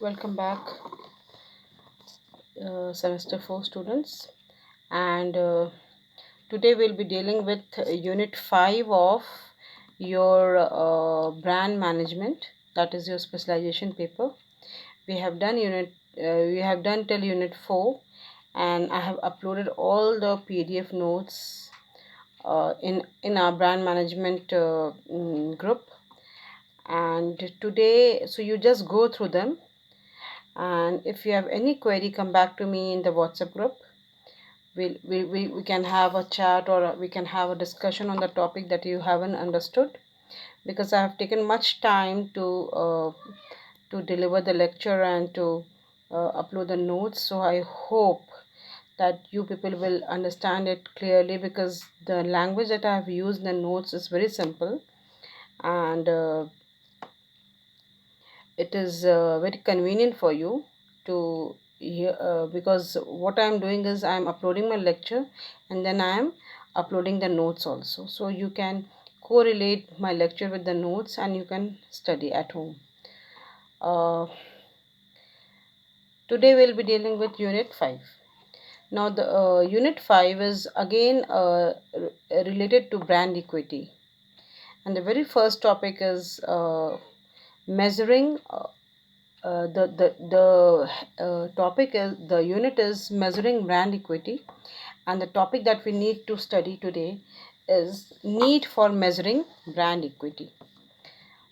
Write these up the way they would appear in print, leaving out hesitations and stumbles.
Welcome back, semester 4 students. And today we'll be dealing with unit 5 of your brand management, that is your specialization paper. We have done till unit 4, and I have uploaded all the PDF notes in our brand management group. And today, so you just go through them, and if you have any query, come back to me in the WhatsApp group. We can have a chat, or we can have a discussion on the topic that you haven't understood, because I have taken much time to deliver the lecture and to upload the notes. So I hope that you people will understand it clearly, because the language that I have used in the notes is very simple, and it is very convenient for you to hear, because what I am doing is I am uploading my lecture, and then I am uploading the notes also, so you can correlate my lecture with the notes and you can study at home. Today we'll be dealing with unit 5. Now the unit 5 is again related to brand equity, and the very first topic is measuring the topic is, the unit is measuring brand equity, and the topic that we need to study today is need for measuring brand equity.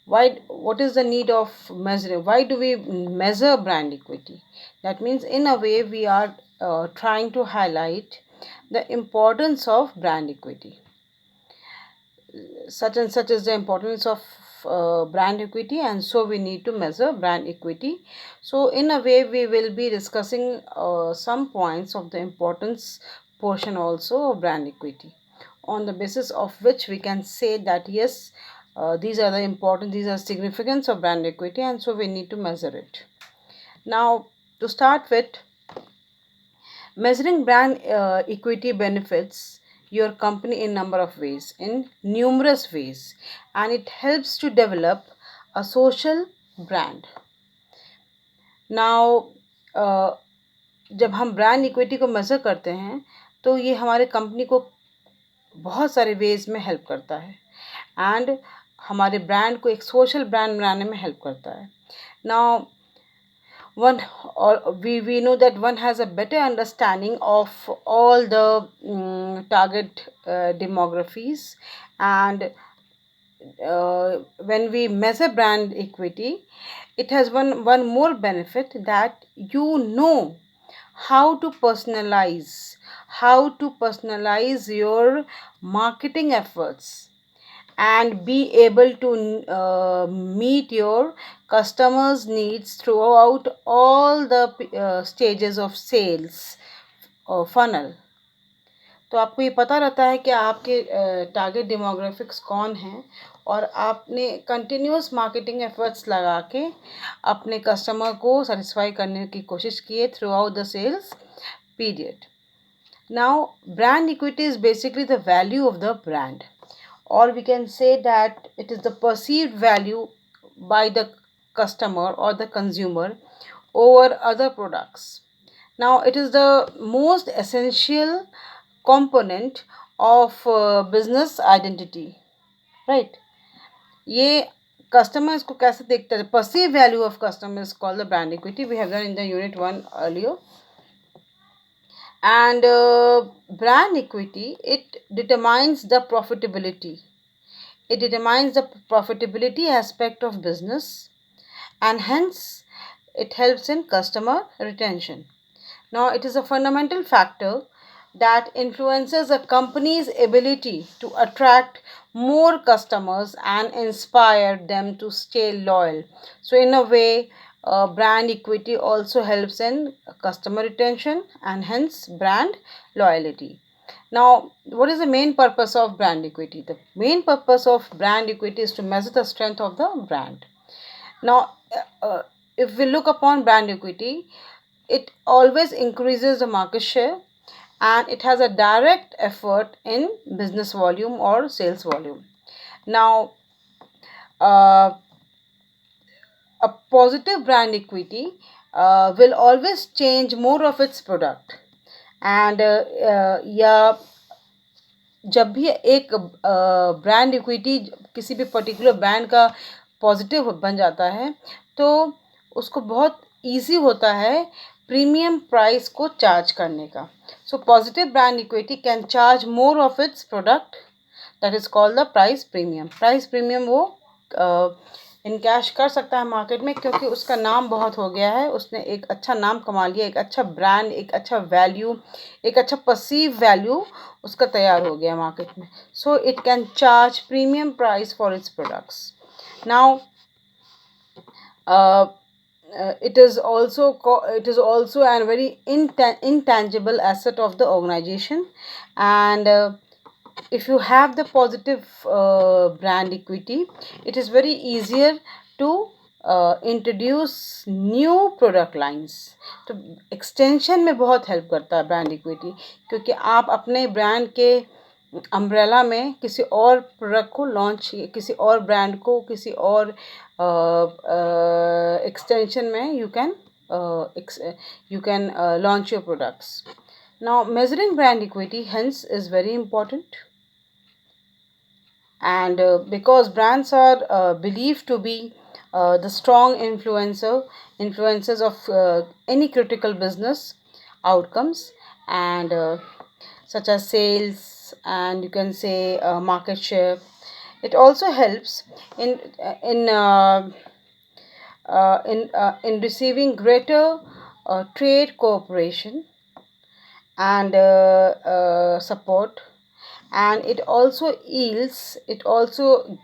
What is the need of measuring? Why do we measure brand equity? That means, in a way, we are trying to highlight the importance of brand equity. Such and such is the importance of brand equity, and so we need to measure brand equity. So in a way, we will be discussing some points of the importance portion also of brand equity, on the basis of which we can say that yes, these are the important, these are significance of brand equity, and so we need to measure it. Now, to start with, measuring brand equity benefits your company in number of ways, in numerous ways, and it helps to develop a social brand. Now, जब हम brand equity को measure करते हैं, तो ये हमारे company को बहुत सारे वेज में हेल्प करता है, एंड हमारे ब्रांड को एक सोशल ब्रांड बनाने में हेल्प करता है. Now one, or we know that one has a better understanding of all the target demographies, and when we measure brand equity, it has one more benefit, that you know how to personalize your marketing efforts and be able to meet your customers needs throughout all the stages of sales funnel. तो आपको ये पता रहता है कि आपके target demographics कौन हैं, और आपने कंटिन्यूस मार्केटिंग एफर्ट्स लगा के अपने कस्टमर को सेटिस्फाई करने की कोशिश की है throughout the sales period. Now, brand equity is basically the value of the brand, or we can say that it is the perceived value by the customer or the consumer over other products. Now, it is the most essential component of business identity, right? ये customers को कैसे देखते हैं, perceived value of customers called the brand equity. We have done in the unit 1 earlier. And brand equity, it determines the profitability. It determines the profitability aspect of business, and hence it helps in customer retention. Now, it is a fundamental factor that influences a company's ability to attract more customers and inspire them to stay loyal. So, in a way, brand equity also helps in customer retention and hence brand loyalty. Now, what is the main purpose of brand equity? The main purpose of brand equity is to measure the strength of the brand. Now, if we look upon brand equity, it always increases the market share, and it has a direct effort in business volume or sales volume. Now, uh, a positive brand equity will always change more of its product. And या जब भी एक brand equity किसी भी particular brand का positive बन जाता है, तो उसको बहुत इजी होता है प्रीमियम प्राइस को चार्ज करने का. So positive brand equity can charge more of its product, that is called the price premium. Price premium वो इनकैश कर सकता है मार्केट में, क्योंकि उसका नाम बहुत हो गया है, उसने एक अच्छा नाम कमा लिया, एक अच्छा ब्रांड, एक अच्छा वैल्यू, एक अच्छा परसीव वैल्यू उसका तैयार हो गया मार्केट में. So it can charge premium price for its products. Now it is also a very intangible asset of the organization. And if you have the positive brand equity, it is very easier to introduce new product lines. तो extension में बहुत help करता है brand equity, क्योंकि आप अपने brand के umbrella में किसी और प्रोडक्ट को लॉन्च, किसी और ब्रांड को किसी और एक्सटेंशन में you can launch your products. Now measuring brand equity hence is very important. And because brands are believed to be the strong influencers of any critical business outcomes, and such as sales, and you can say market share. It also helps in in uh, in receiving greater trade cooperation and support. And it also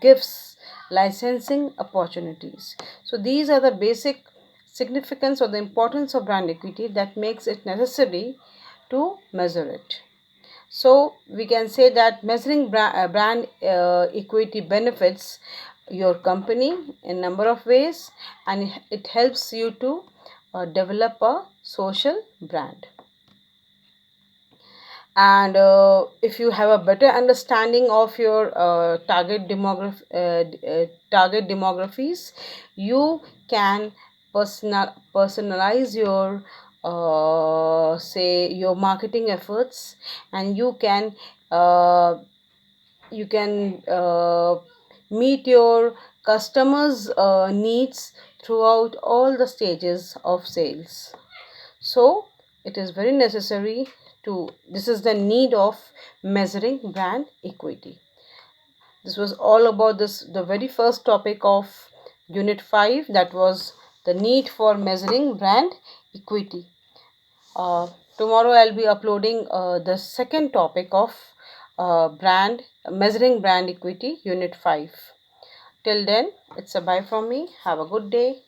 gives licensing opportunities. So these are the basic significance or the importance of brand equity that makes it necessary to measure it. So we can say that measuring brand equity benefits your company in number of ways, and it helps you to develop a social brand. And if you have a better understanding of your target demographies, you can personalize your say your marketing efforts, and uh, you can meet your customers needs throughout all the stages of sales. So it is very necessary to, this is the need of measuring brand equity. This was all about the very first topic of unit 5, that was the need for measuring brand equity. Tomorrow I'll be uploading the second topic of brand measuring brand equity, unit 5. Till then, it's a bye from me. Have a good day.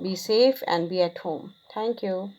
Be safe and be at home. Thank you.